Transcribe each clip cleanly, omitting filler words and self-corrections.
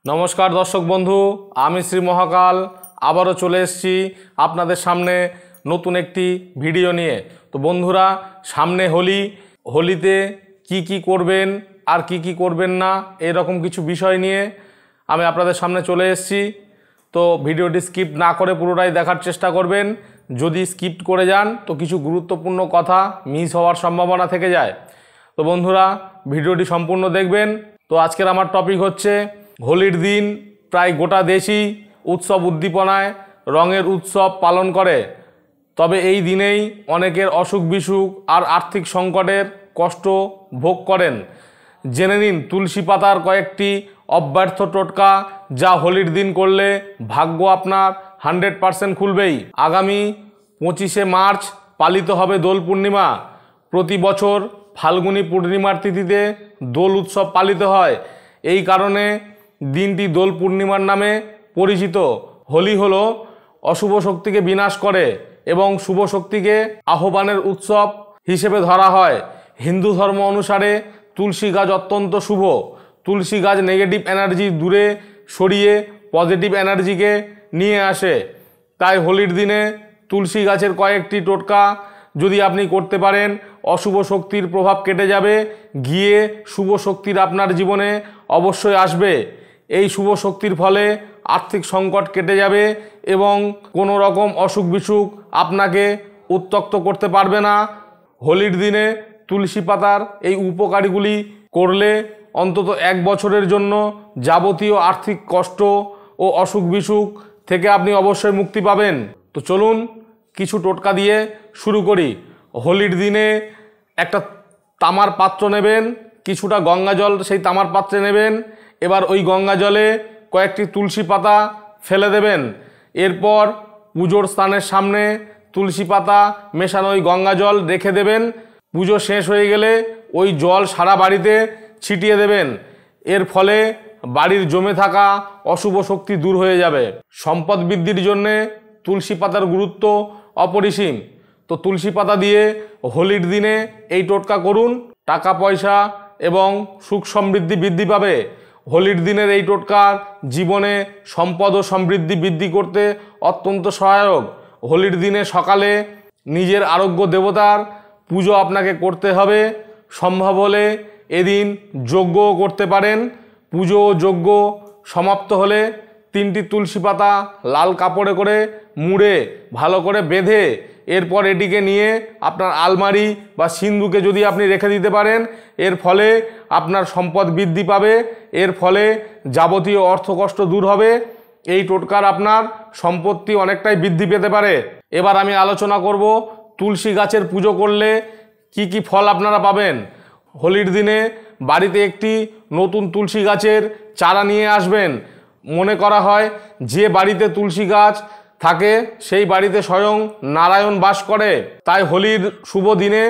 নমস্কার দর্শক বন্ধু, আমি শ্রী মহাকাল আবারও চলে এসেছি আপনাদের সামনে নতুন একটি ভিডিও নিয়ে। তো বন্ধুরা, সামনে হোলিতে কি করবেন আর কি করবেন না এরকম কিছু বিষয় নিয়ে আমি আপনাদের সামনে চলে এসেছি। তো ভিডিওটি স্কিপ না করে পুরোটাই দেখার চেষ্টা করবেন। যদি স্কিপ করে যান তো কিছু গুরুত্বপূর্ণ কথা মিস হওয়ার সম্ভাবনা থেকে যায়। তো বন্ধুরা, ভিডিওটি সম্পূর্ণ দেখবেন। তো আজকের আমার টপিক হচ্ছে হোলির দিন প্রায় গোটা দেশই উৎসব উদ্দীপনায় রঙের উৎসব পালন করে। তবে এই দিনেই অনেকের অসুখ বিসুখ আর আর্থিক সংকটের কষ্ট ভোগ করেন। জেনে নিন তুলসী পাতার কয়েকটি অব্যর্থ টোটকা, যা হোলির দিন করলে ভাগ্য আপনার 100% খুলবেই। আগামী 25শে মার্চ পালিত হবে দোল পূর্ণিমা। প্রতি বছর ফাল্গুনী পূর্ণিমার তিথিতে দোল উৎসব পালিত হয়। এই কারণে দিনটি দোল পূর্ণিমার নামে পরিচিত। হোলি হলো অশুভ শক্তিকে বিনাশ করে এবং শুভ শক্তিকে আহ্বানের উৎসব হিসেবে ধরা হয়। হিন্দু ধর্ম অনুসারে তুলসী গাছ অত্যন্ত শুভ। তুলসী গাছ নেগেটিভ এনার্জি দূরে সরিয়ে পজিটিভ এনার্জিকে নিয়ে আসে। তাই হোলির দিনে তুলসী গাছের কয়েকটি টোটকা যদি আপনি করতে পারেন, অশুভ শক্তির প্রভাব কেটে যাবে, গিয়ে শুভ শক্তির আপনার জীবনে অবশ্যই আসবে। এই শুভ শক্তির ফলে আর্থিক সংকট কেটে যাবে এবং কোনো রকম অসুখ বিসুখ আপনাকে উত্ত্যক্ত করতে পারবে না। হোলির দিনে তুলসী পাতার এই উপকারীগুলি করলে অন্তত 1 বছরের জন্য যাবতীয় আর্থিক কষ্ট ও অসুখ বিসুখ থেকে আপনি অবশ্যই মুক্তি পাবেন। তো চলুন কিছু টোটকা দিয়ে শুরু করি। হোলির দিনে একটা তামার পাত্র নেবেন, কিছুটা গঙ্গা জল সেই তামার পাত্রে নেবেন। এবার ওই গঙ্গা জলে কয়েকটি তুলসী পাতা ফেলে দেবেন। এরপর পুজোর স্থানের সামনে তুলসী পাতা মেশানো ওই গঙ্গা জল রেখে দেবেন। পুজো শেষ হয়ে গেলে ওই জল সারা বাড়িতে ছিটিয়ে দেবেন। এর ফলে বাড়ির জমে থাকা অশুভ শক্তি দূর হয়ে যাবে। সম্পদ বৃদ্ধির জন্যে তুলসী পাতার গুরুত্ব অপরিসীম। তো তুলসী পাতা দিয়ে হোলির দিনে এই টোটকা করুন, টাকা পয়সা এবং সুখ সমৃদ্ধি বৃদ্ধি পাবে। হোলির দিনের এই টোটকার জীবনে সম্পদ ও সমৃদ্ধি বৃদ্ধি করতে অত্যন্ত সহায়ক। হোলির দিনে সকালে নিজের আরোগ্য দেবতার পুজো আপনাকে করতে হবে। সম্ভব হলে এদিন যজ্ঞও করতে পারেন। পুজো ও যজ্ঞ সমাপ্ত হলে 3টি তুলসী পাতা লাল কাপড়ে করে মুড়ে ভালো করে বেঁধে এরপর এটিকে নিয়ে আপনার আলমারি বা সিন্ধুকে যদি আপনি রেখে দিতে পারেন, এর ফলে আপনার সম্পদ বৃদ্ধি পাবে। এর ফলে যাবতীয় অর্থকষ্ট দূর হবে। এই টোটকার আপনার সম্পত্তি অনেকটাই বৃদ্ধি পেতে পারে। এবার আমি আলোচনা করব তুলসী গাছের পুজো করলে কি ফল আপনারা পাবেন। হোলির দিনে বাড়িতে একটি নতুন তুলসী গাছের চারা নিয়ে আসবেন। মনে করা হয় যে বাড়িতে তুলসী গাছ থাকে সেই বাড়িতে স্বয়ং নারায়ণ বাস করে। তাই হোলির শুভ দিনে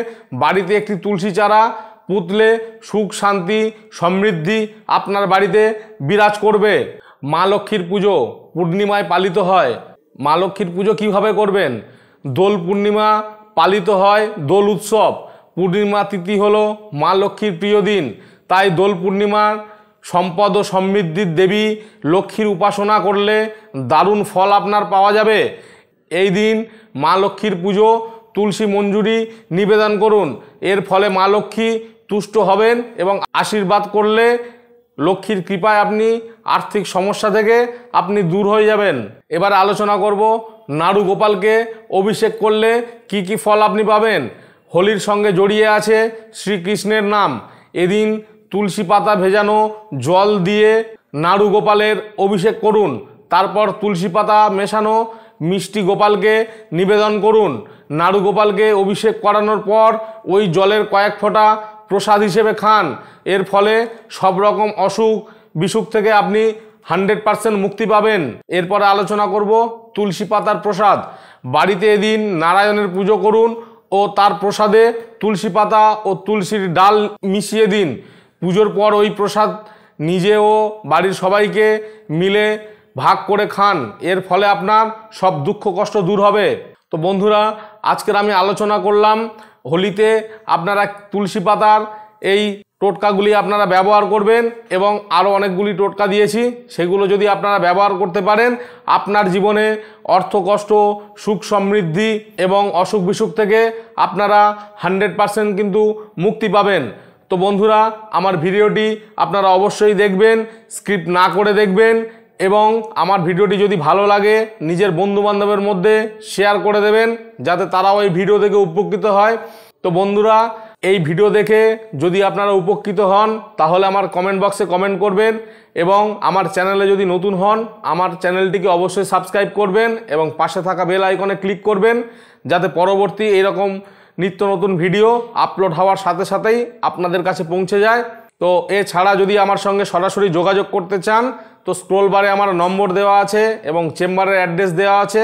বাড়িতে একটি তুলসী চারা পুঁতলে সুখ শান্তি সমৃদ্ধি আপনার বাড়িতে বিরাজ করবে। মা লক্ষ্মীর পুজো পূর্ণিমায় পালিত হয়। মা লক্ষ্মীর পুজো কিভাবে করবেন? দোল পূর্ণিমা পালিত হয় দোল উৎসব। পূর্ণিমা তিথি হলো মা লক্ষ্মীর প্রিয় দিন। তাই দোল পূর্ণিমার সম্পদ ও সমৃদ্ধির দেবী লক্ষ্মীর উপাসনা করলে দারুণ ফল আপনার পাওয়া যাবে। এই দিন মা লক্ষ্মীর পুজো তুলসী মঞ্জুরি নিবেদন করুন। এর ফলে মা লক্ষ্মী তুষ্ট হবেন এবং আশীর্বাদ করলে লক্ষ্মীর কৃপায় আপনি আর্থিক সমস্যা থেকে আপনি দূর হয়ে যাবেন। এবার আলোচনা করব নাড়ু গোপালকে অভিষেক করলে কি ফল আপনি পাবেন। হোলির সঙ্গে জড়িয়ে আছে শ্রীকৃষ্ণের নাম। এদিন তুলসী পাতা ভেজানো জল দিয়ে নাড়ু গোপালের অভিষেক করুন। তারপর তুলসী পাতা মেশানো মিষ্টি গোপালকে নিবেদন করুন। নাড়ু গোপালকে অভিষেক করানোর পর ওই জলের কয়েক ফোঁটা প্রসাদ হিসেবে খান। এর ফলে সব রকম অসুখ বিসুখ থেকে আপনি 100% মুক্তি পাবেন। এরপরে আলোচনা করব তুলসী পাতার প্রসাদ। বাড়িতে এদিন নারায়ণের পুজো করুন ও তার প্রসাদে তুলসী পাতা ও তুলসীর ডাল মিশিয়ে দিন। পুজোর পর ওই প্রসাদ নিজে ও বাড়ির সবাইকে মিলে ভাগ করে খান। এর ফলে আপনার সব দুঃখ কষ্ট দূর হবে। তো বন্ধুরা, আজকের আমি আলোচনা করলাম হোলিতে আপনারা তুলসী পাতার এই টোটকাগুলি আপনারা ব্যবহার করবেন এবং আরও অনেকগুলি টোটকা দিয়েছি, সেগুলো যদি আপনারা ব্যবহার করতে পারেন আপনার জীবনে অর্থ কষ্ট, সুখ সমৃদ্ধি এবং অসুখ বিসুখ থেকে আপনারা 100% কিন্তু মুক্তি পাবেন। তো বন্ধুরা, আমার ভিডিওটি আপনারা অবশ্যই দেখবেন, স্ক্রিপ্ট না করে দেখবেন এবং আমার ভিডিওটি যদি ভালো লাগে নিজের বন্ধুবান্ধবের মধ্যে শেয়ার করে দেবেন যাতে তারাও এই ভিডিও দেখে উপকৃত হয়। তো বন্ধুরা, এই ভিডিও দেখে যদি আপনারা উপকৃত হন তাহলে আমার কমেন্ট বক্সে কমেন্ট করবেন এবং আমার চ্যানেলে যদি নতুন হন আমার চ্যানেলটিকে অবশ্যই সাবস্ক্রাইব করবেন এবং পাশে থাকা বেল আইকনে ক্লিক করবেন যাতে পরবর্তী এরকম নিত্য নতুন ভিডিও আপলোড হওয়ার সাথে সাথেই আপনাদের কাছে পৌঁছে যায়। তো এছাড়া যদি আমার সঙ্গে সরাসরি যোগাযোগ করতে চান তো স্ক্রোল বারে আমার নম্বর দেওয়া আছে এবং চেম্বারের অ্যাড্রেস দেওয়া আছে,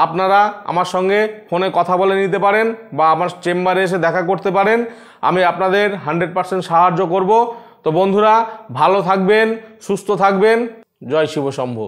আপনারা আমার সঙ্গে ফোনে কথা বলে নিতে পারেন বা আমার চেম্বারে এসে দেখা করতে পারেন, আমি আপনাদের 100% সাহায্য করব। তো বন্ধুরা, ভালো থাকবেন, সুস্থ থাকবেন। জয় শিব শম্ভু।